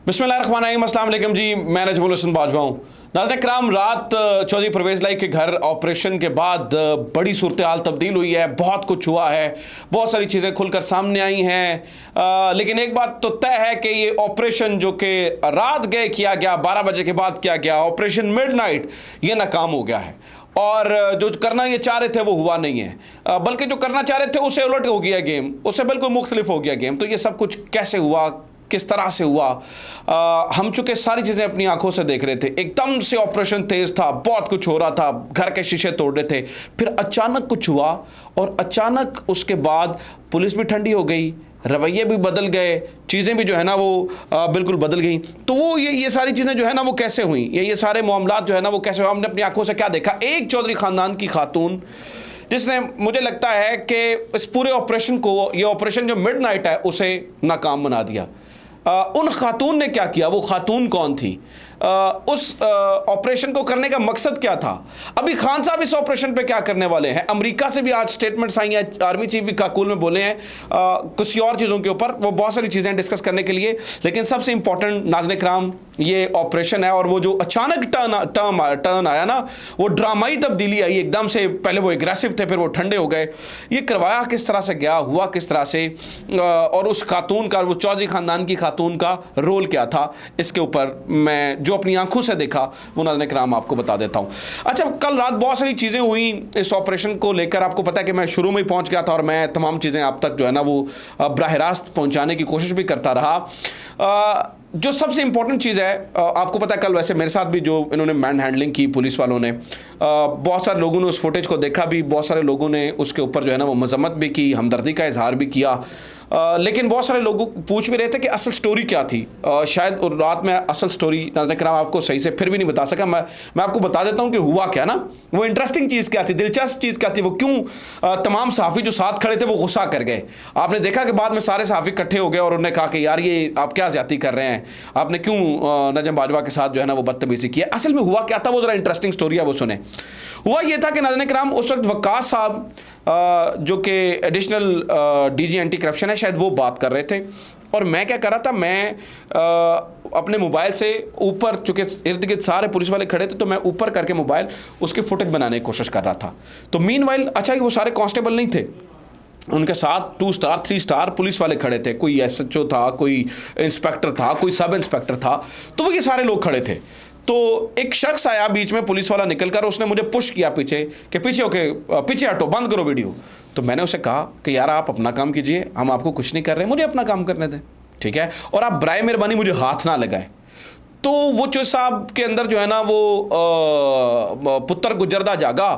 बिस्मिल्लाहिर्रहमानिर्रहीम, अस्सलाम वालेकुम जी। मैं नजमुल हसन बाजवा हूँ। नाज़रीन कराम, रात चौधरी परवेज़ लाई के घर ऑपरेशन के बाद बड़ी सूरत हाल तब्दील हुई है। बहुत कुछ हुआ है, बहुत सारी चीज़ें खुलकर सामने आई हैं। लेकिन एक बात तो तय है कि ये ऑपरेशन जो कि रात गए किया गया, 12 बजे के बाद किया गया, ऑपरेशन मिडनाइट, ये नाकाम हो गया है। और जो करना ये चाह रहे थे वो हुआ नहीं है, बल्कि जो करना चाह रहे थे उससे उलट हो गया गेम, उससे बिल्कुल मुख्तलिफ हो गया गेम। तो ये सब कुछ कैसे हुआ, किस तरह से हुआ, हम चूंकि सारी चीज़ें अपनी आंखों से देख रहे थे। एकदम से ऑपरेशन तेज था, बहुत कुछ हो रहा था, घर के शीशे तोड़ रहे थे। फिर अचानक कुछ हुआ और अचानक उसके बाद पुलिस भी ठंडी हो गई, रवैये भी बदल गए, चीज़ें भी जो है ना वो बिल्कुल बदल गई। तो वो ये सारी चीज़ें जो है ना वो कैसे हुई, ये सारे मामलात जो है ना वो कैसे हुए, हमने अपनी आंखों से क्या देखा। एक चौधरी ख़ानदान की खातून जिसने, मुझे लगता है कि इस पूरे ऑपरेशन को, ये ऑपरेशन जो मिडनाइट है, उसे नाकाम बना दिया। उन खातून ने क्या किया, वो खातून कौन थी, उस ऑपरेशन को करने का मकसद क्या था। अभी खान साहब इस ऑपरेशन पे क्या करने वाले हैं, अमेरिका से भी आज स्टेटमेंट्स आई हैं, आर्मी चीफ भी काकूल में बोले हैं कुछ और चीज़ों के ऊपर, वो बहुत सारी चीज़ें डिस्कस करने के लिए। लेकिन सबसे इंपॉर्टेंट नाज़रीन कराम ये ऑपरेशन है, और वो जो अचानक टर्न आया ना, वो ड्रामाई तब्दीली आई एकदम से। पहले वो एग्रेसिव थे, फिर वो ठंडे हो गए। ये करवाया किस तरह से गया, हुआ किस तरह से, और उस खातून का, वो चौधरी ख़ानदान की खातून का रोल क्या था, इसके ऊपर मैं जो अपनी आंखों से देखा वो नाज़रीन कराम आपको बता देता हूँ। अच्छा, कल रात बहुत सारी चीज़ें हुई इस ऑपरेशन को लेकर। आपको पता है कि मैं शुरू में ही पहुँच गया था और मैं तमाम चीज़ें आप तक जो है ना वो बराह रास्त पहुँचाने की कोशिश भी करता रहा। जो सबसे इंपॉर्टेंट चीज़ है, आपको पता है कल वैसे मेरे साथ भी जो इन्होंने मैन हैंडलिंग की पुलिस वालों ने, बहुत सारे लोगों ने उस फुटेज को देखा भी, बहुत सारे लोगों ने उसके ऊपर जो है ना वो मजम्मत भी की, हमदर्दी का इजहार भी किया। लेकिन बहुत सारे लोग पूछ भी रहे थे कि असल स्टोरी क्या थी। शायद और रात में असल स्टोरी नाज़रीन कराम आपको सही से फिर भी नहीं बता सका। मैं आपको बता देता हूँ कि हुआ क्या ना, वो इंटरेस्टिंग चीज़ क्या थी, दिलचस्प चीज़ क्या थी, वो क्यों तमाम सहाफ़ी जो साथ खड़े थे वो गुस्सा कर गए। आपने देखा कि बाद में सारे सहाफ़ी इकट्ठे हो गए और उन्होंने कहा कि यार ये आप क्या ज़्यादती कर रहे हैं, आपने क्यों नजम बाजवा के साथ जो है ना वो बदतमीज़ी की है। असल में हुआ क्या था, वो ज़रा इंटरेस्टिंग स्टोरी है, वो सुने। हुआ ये था कि नाज़रीन कराम उस वक्त वक्कास साहब जो कि एडिशनल डीजी एंटी करप्शन है, शायद वो बात कर रहे थे। और मैं क्या कर रहा था, मैं अपने मोबाइल से ऊपर, चूँकि इर्द गिर्द सारे पुलिस वाले खड़े थे, तो मैं ऊपर करके मोबाइल उसकी फुटेज बनाने की कोशिश कर रहा था। तो मीनवाइल अच्छा वो सारे कांस्टेबल नहीं थे, उनके साथ 2 स्टार 3 स्टार पुलिस वाले खड़े थे। कोई एसएचओ था, कोई इंस्पेक्टर था, कोई सब इंस्पेक्टर था। तो वो ये सारे लोग खड़े थे। तो एक शख्स आया बीच में, पुलिस वाला निकलकर उसने मुझे पुश किया पीछे कि पीछे होके, पीछे हटो, बंद करो वीडियो। तो मैंने उसे कहा कि यार आप अपना काम कीजिए, हम आपको कुछ नहीं कर रहे, मुझे अपना काम करने दें, ठीक है, और आप बराए मेहरबानी मुझे हाथ ना लगाएं। तो वो चौधरी साहब के अंदर जो है ना वो पुत्र गुजरदा जागा,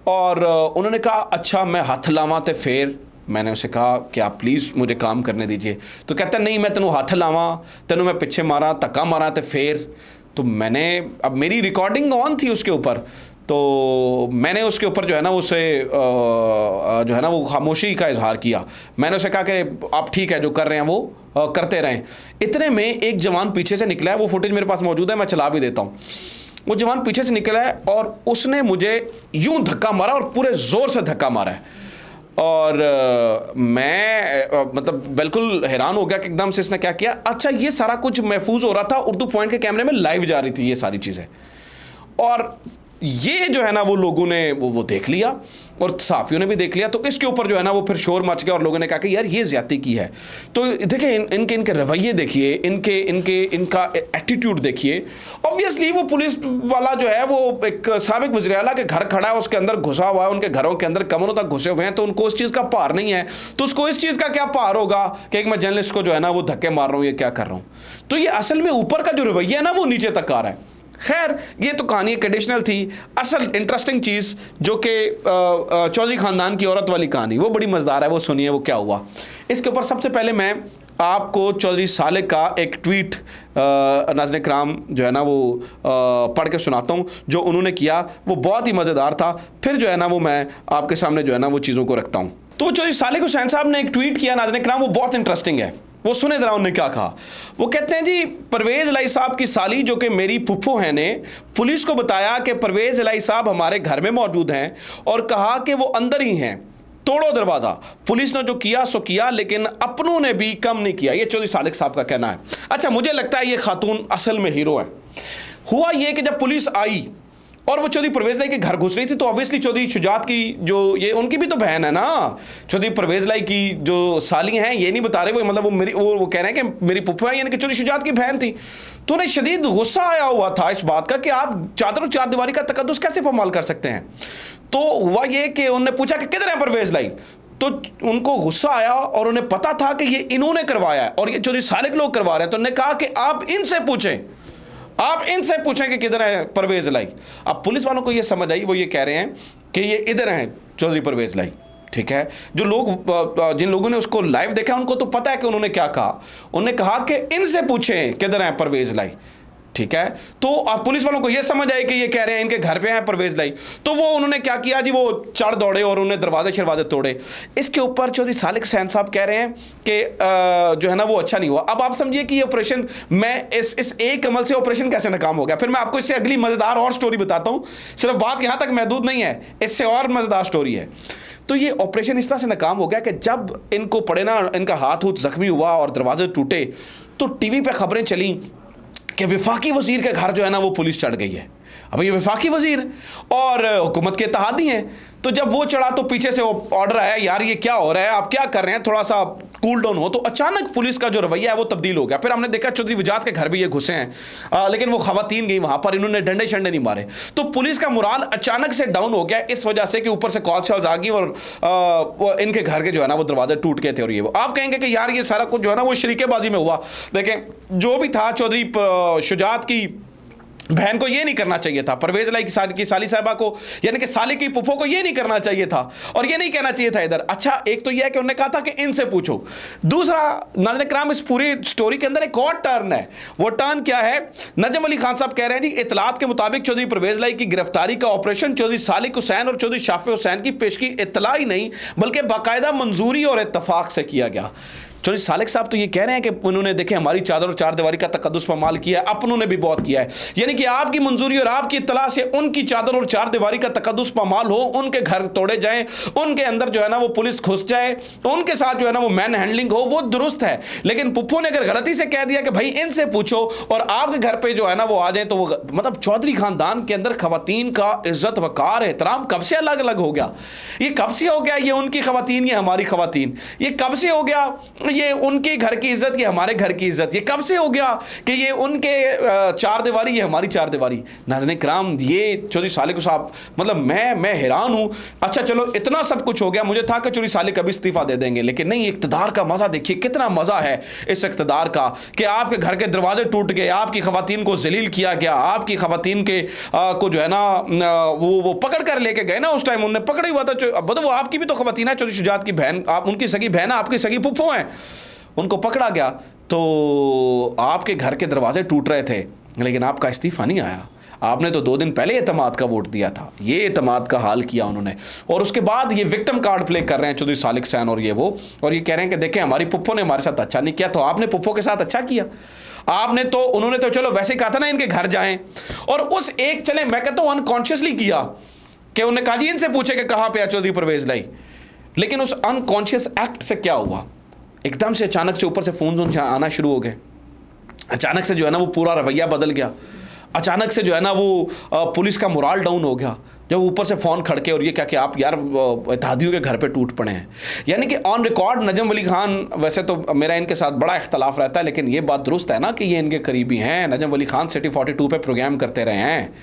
और उन्होंने कहा अच्छा मैं हाथ लावा तो फिर। मैंने उसे कहा कि आप प्लीज़ मुझे काम करने दीजिए। तो कहता नहीं, मैं तेनों हाथ लावा, तेनों मैं पीछे मारा, धक्का मारा तो फिर। तो मैंने, अब मेरी रिकॉर्डिंग ऑन थी उसके ऊपर, तो मैंने उसके ऊपर जो है ना उसे जो है ना वो खामोशी का इजहार किया। मैंने उसे कहा कि आप ठीक है, जो कर रहे हैं वो करते रहें। इतने में एक जवान पीछे से निकला है, वो फुटेज मेरे पास मौजूद है, मैं चला भी देता हूँ। वो जवान पीछे से निकला है और उसने मुझे यूं धक्का मारा, और पूरे ज़ोर से धक्का मारा है। और मैं मतलब बिल्कुल हैरान हो गया कि एकदम से इसने क्या किया। अच्छा, ये सारा कुछ महफूज हो रहा था, उर्दू पॉइंट के कैमरे में लाइव जा रही थी ये सारी चीज़ें, और ये जो है ना वो लोगों ने वो देख लिया और सहाफ़ियों ने भी देख लिया। तो इसके ऊपर जो है ना वो फिर शोर मच गया और लोगों ने कहा कि यार ये ज़्यादती की है। तो देखिए इनके रवैये देखिए, इनका एटीट्यूड देखिए। ऑब्वियसली वो पुलिस वाला जो है वो एक साबिक वज़ीर आला के घर खड़ा है, उसके अंदर घुसा हुआ है, उनके घरों के अंदर कमरों तक घुसे हुए हैं, तो उनको उस चीज़ का पार नहीं है। तो उसको इस चीज़ का क्या पार होगा कि एक मैं जर्नलिस्ट को जो है ना वो धक्के मार रहा हूँ, ये क्या कर रहा हूँ। तो ये असल में ऊपर का जो रवैया है ना वो नीचे तक आ रहा है। खैर, ये तो कहानी एक एडिशनल थी। असल इंटरेस्टिंग चीज़ जो कि चौधरी ख़ानदान की औरत वाली कहानी, वो बड़ी मज़ेदार है, वो सुनिए वो क्या हुआ। इसके ऊपर सबसे पहले मैं आपको चौधरी साले का एक ट्वीट नाज़रीन कराम जो है ना वो पढ़ के सुनाता हूँ, जो उन्होंने किया, वो बहुत ही मज़ेदार था। फिर जो है ना वो मैं आपके सामने जो है ना वो चीज़ों को रखता हूँ। तो चौधरी साले हुसैन साहब ने एक ट्वीट किया नाज़रीन कराम, वो बहुत इंटरेस्टिंग है, वो सुने जरा उन्होंने क्या कहा। वो कहते हैं जी, परवेज़ लाई साहब की साली जो कि मेरी फुफ्फो हैं ने पुलिस को बताया कि परवेज़ लाई साहब हमारे घर में मौजूद हैं और कहा कि वो अंदर ही हैं। तोड़ो दरवाजा। पुलिस ने जो किया सो किया, लेकिन अपनों ने भी कम नहीं किया, ये चौधरी सालिक साहब का कहना है। अच्छा, मुझे लगता है ये खातून असल में हीरो है। हुआ ये कि जब पुलिस आई और वो चौधरी परवेज लाई के घर घुस रही थी, तो ऑब्वियसली चौधरी शुजात की जो ये उनकी भी तो बहन है ना, चौधरी परवेज लाई की जो साली हैं, ये नहीं बता रहे वो, मतलब वो मेरी वो कह रहे हैं कि मेरी पुप्पा है, यानी कि चौधरी शुजात की बहन थी। तो उन्हें शदीद गुस्सा आया हुआ था इस बात का कि आप चादर और चार दीवारी का तकद्दुस कैसे पामाल कर सकते हैं। तो हुआ ये कि उन्होंने पूछा कि किधर है परवेज लाई, तो उनको गुस्सा आया और उन्हें पता था कि ये इन्होंने करवाया है और ये चौधरी सालिक लोग करवा रहे हैं। तो उन्होंने कहा कि आप इनसे पूछें, आप इनसे पूछें कि किधर है परवेज लाई। अब पुलिस वालों को ये समझ आई, वो ये कह रहे हैं कि ये इधर हैं चौधरी परवेज लाई। ठीक है, जो लोग जिन लोगों ने उसको लाइव देखा उनको तो पता है कि उन्होंने क्या कहा। उन्होंने कहा कि इनसे पूछें किधर है परवेज लाई। ठीक है, तो पुलिस वालों को यह समझ आई कि ये कह रहे हैं इनके घर पे हैं परवेज लाई। तो वो उन्होंने क्या किया जी, वो चढ़ दौड़े और उन्हें दरवाजे शरवाजे तोड़े। इसके ऊपर चौधरी सालिक हुसैन साहब कह रहे हैं कि जो है ना वो अच्छा नहीं हुआ। अब आप समझिए कि ये ऑपरेशन, मैं इस एक अमल से ऑपरेशन कैसे नाकाम हो गया। फिर मैं आपको इससे अगली मजेदार और स्टोरी बताता हूँ, सिर्फ बात यहाँ तक महदूद नहीं है, इससे और मजेदार स्टोरी है। तो ये ऑपरेशन इस तरह से नाकाम हो गया कि जब इनको पड़े ना, इनका हाथ जख्मी हुआ और दरवाजे टूटे, तो टीवी पे खबरें चली कि वफाकी वजीर के घर जो है ना वो पुलिस चढ़ गई है। अब ये वफाकी वजीर और हुकूमत के इत्तेहादी हैं, तो जब वो चढ़ा तो पीछे से ऑर्डर आया, यार ये क्या हो रहा है, आप क्या कर रहे हैं, थोड़ा सा कूल डाउन हो। तो अचानक पुलिस का जो रवैया है वो तब्दील हो गया। फिर हमने देखा चौधरी वजात के घर भी ये घुसे हैं, लेकिन वो खवातीन गई वहां पर, इन्होंने डंडे शंडे नहीं मारे। तो पुलिस का मुराल अचानक से डाउन हो गया इस वजह से कि ऊपर से कॉल शॉल आ गई और वो इनके घर के जो है ना वो दरवाजे टूट गए थे। और ये वो आप कहेंगे कि यार ये सारा कुछ जो है ना वो शरीकेबाजी में हुआ। देखें, जो भी था, चौधरी शुजात की बहन को ये नहीं करना चाहिए था, परवेज लाई की साली साहिबा को, यानी कि साली की पुप्पो को ये नहीं करना चाहिए था और ये नहीं कहना चाहिए था इधर। अच्छा, एक तो ये है कि उन्होंने कहा था कि इनसे पूछो। दूसरा, नाज़रीन किराम, इस पूरी स्टोरी के अंदर एक और टर्न है। वो टर्न क्या है? नजम अली खान साहब कह रहे हैं जी, इतलात के मुताबिक चौधरी परवेज लाई की गिरफ्तारी का ऑपरेशन चौधरी सालिक हुसैन और चौधरी शाफी हुसैन की पेश की इतला ही नहीं, बल्कि बाकायदा मंजूरी और इत्तफाक से किया गया। चौधरी सालिक साहब तो ये कह रहे हैं कि उन्होंने देखे हमारी चादर और चार दीवारी का तकद्दुस पामाल किया है, अपनों ने भी बहुत किया है, यानी कि आपकी मंजूरी और आपकी इत्तला से उनकी चादर और चार दीवारी का तकद्दुस पामाल हो, उनके घर तोड़े जाएं, उनके अंदर जो है ना वो पुलिस घुस जाए, उनके साथ जो है ना वो मैन हैंडलिंग हो, वो दुरुस्त है। लेकिन पुप्पो ने अगर गलती से कह दिया कि भाई इनसे पूछो और आपके घर पे जो है ना वो आ जाए, तो वो मतलब चौधरी खानदान के अंदर खवातीन का इज्जत वकार एहतराम कब से अलग अलग हो गया? ये कब से हो गया ये उनकी खवातीन, ये हमारी खवातीन? ये कब से हो गया ये उनके घर की इज्जत, ये हमारे घर की इज्जत? ये कब से हो गया कि ये उनके चार दीवारी, ये हमारी चार दीवारी? नाज़रीन किराम, ये चौधरी सालिक साहब, मतलब मैं हैरान हूं। अच्छा चलो, इतना सब कुछ हो गया, मुझे था कि चौधरी सालिक कभी इस्तीफा दे देंगे, लेकिन नहीं, इक़्तिदार का मजा देखिए, कितना मजा है इस इक़्तिदार का कि आपके घर के दरवाजे टूट गए, आपकी खवातीन को जलील किया गया, आपकी खवातीन के को जो है ना वो पकड़ कर लेके गए ना, उस टाइम उन्होंने पकड़ा हुआ था। वो आपकी भी तो खवातीन है, चौधरी शुजात की बहन, आप उनकी सगी बहन है, आपकी सगी पुप्पो हैं, उनको पकड़ा गया। तो आपके घर के दरवाजे टूट रहे थे, लेकिन आपका इस्तीफा नहीं आया। आपने तो 2 दिन पहले एतमाद का वोट दिया था, ये एतमाद का हाल किया उन्होंने, और उसके बाद ये विक्टिम कार्ड प्ले कर रहे हैं चौधरी सालिक हुसैन और ये वो, और ये कह रहे हैं कि देखें हमारी पुप्पो ने हमारे साथ अच्छा नहीं किया। तो आपने पुप्पो के साथ अच्छा किया, आपने तो, उन्होंने तो चलो वैसे कहा था ना इनके घर जाएं, और उस एक चले मैं कहता हूँ अनकॉन्शियसली किया कि उन्होंने कहा जी इनसे पूछे कि कहाँ पे है चौधरी परवेज लाई। लेकिन उस अनकॉन्शियस एक्ट से क्या हुआ, एकदम से अचानक से ऊपर से फोन आना शुरू हो गए, अचानक से जो है ना वो पूरा रवैया बदल गया, अचानक से जो है ना वो पुलिस का मोराल डाउन हो गया, जब ऊपर से फ़ोन खड़के और ये क्या कि आप यार इत्तेहादियों के घर पे टूट पड़े हैं। यानी कि ऑन रिकॉर्ड नजम अली खान, वैसे तो मेरा इनके साथ बड़ा इख्तलाफ रहता है, लेकिन ये बात दुरुस्त है ना कि ये इनके करीबी हैं। नजम अली खान सिटी 42 पे प्रोग्राम करते रहे हैं,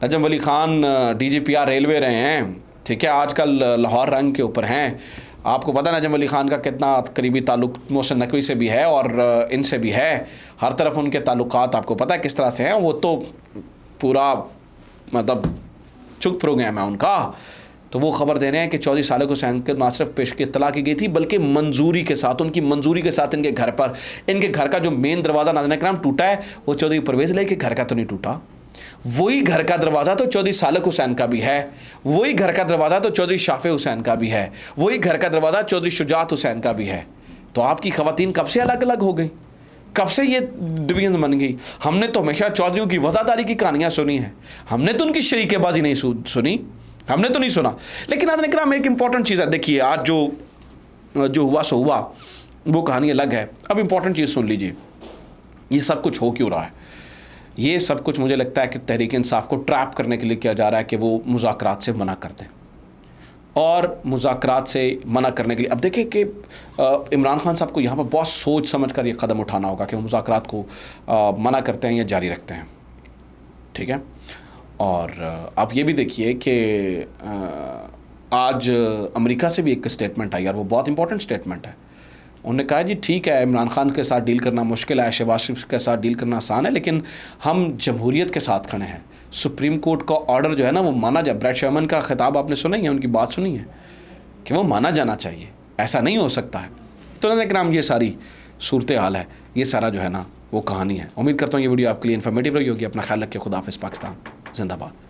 नजम अली खान DGPR रेलवे रहे हैं, ठीक है, आजकल लाहौर रंग के ऊपर हैं। आपको पता है नजम अली खान का कितना करीबी ताल्लुक मोहसिन नकवी से भी है और इनसे भी है, हर तरफ उनके ताल्लुकात आपको पता है किस तरह से हैं। वो तो पूरा मतलब चुप प्रोग्राम है उनका। तो वो खबर दे रहे हैं कि चौधरी सालिक हुसैन के ना सिर्फ पेश की इत्तला की गई थी, बल्कि मंजूरी के साथ, उनकी मंजूरी के साथ इनके घर पर, इनके घर का जो मेन दरवाज़ा नाज़रीन किराम टूटा है, वो चौधरी परवेज लाई के घर का तो नहीं टूटा, वही घर का दरवाज़ा तो चौधरी सालिक हुसैन का भी है, वही घर का दरवाज़ा तो चौधरी शाफी हुसैन का भी है, वही घर का दरवाज़ा चौधरी शुजात हुसैन का भी है। तो आपकी खवातीन कब से अलग अलग हो गई, कब से ये डिवीजन बन गई? हमने तो हमेशा चौधरियों की वफादारी की कहानियाँ सुनी हैं, हमने तो उनकी शरीकेबाजी नहीं सुनी। हमने तो नहीं सुना। लेकिन नाज़रीन किराम एक इंपॉर्टेंट चीज़ है, देखिए आज जो हुआ सो हुआ, वो कहानी अलग है। अब इंपॉर्टेंट चीज़ सुन लीजिए, ये सब कुछ हो क्यों रहा है? ये सब कुछ मुझे लगता है कि तहरीक इंसाफ को ट्रैप करने के लिए किया जा रहा है कि वो मुज़ाकरात से मना कर दें। और मुज़ाकरात से मना करने के लिए अब देखिए कि इमरान खान साहब को यहाँ पर बहुत सोच समझ कर ये कदम उठाना होगा कि वो मुज़ाकरात को मना करते हैं या जारी रखते हैं, ठीक है। और आप ये भी देखिए कि आज अमेरिका से भी एक स्टेटमेंट आई और वो बहुत इंपॉर्टेंट स्टेटमेंट है। उन्होंने कहा जी ठीक है, इमरान खान के साथ डील करना मुश्किल है, शहबाज शरीफ के साथ डील करना आसान है, लेकिन हम जमहूरियत के साथ खड़े हैं। सुप्रीम कोर्ट का ऑर्डर जो है ना वो माना जाए। ब्रैड शर्मन का खिताब आपने सुना ही है, उनकी बात सुनी है कि वो माना जाना चाहिए, ऐसा नहीं हो सकता है। तो नाज़रीन ये सारी सूरत हाल है, ये सारा जो है ना वो कहानी है। उम्मीद करता हूँ ये वीडियो आपके लिए इन्फॉर्मेटिव रही होगी। अपना ख्याल रखिए। खुदा हाफ़िज़। पाकिस्तान जिंदाबाद।